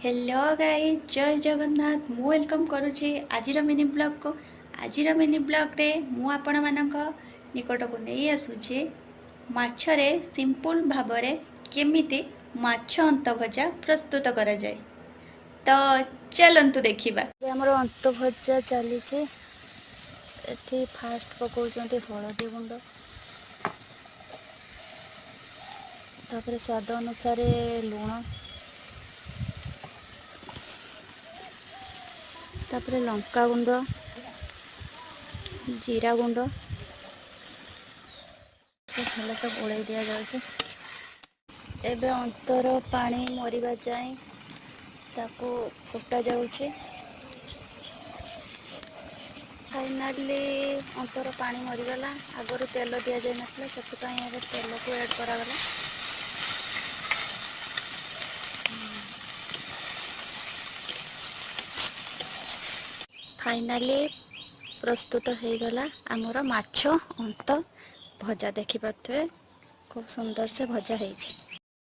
Hello guys जय जगन्नाथ मु welcome करुछि आजिर mini blog को। आजिर मिनी ब्लॉग रे मु आपण मानक निकट को नहीं आसुछि माछरे सिंपल भाबरे केमिति माछ अंत भजा प्रस्तुत करा जाय। तो चलंतु देखिबा। हमर अंत भजा चली एठी फास्ट पकाउछन्ती हळदी गुंड तापर स्वाद अनुसार लूण तापर लंका गुंड जीरा गुंड भल से गोल दि जाए। एबे अंतर पानी मरिबा जाए ताको फुटा जाउछि। फाइनाली अंतर पानी मरीगला। आगर तेल दि जाए ना से तेल को ऐड करागला। फाइनाली प्रस्तुत हो गला आमर माछ अंत भजा। देखि पारे खूब सुंदर से भजा है।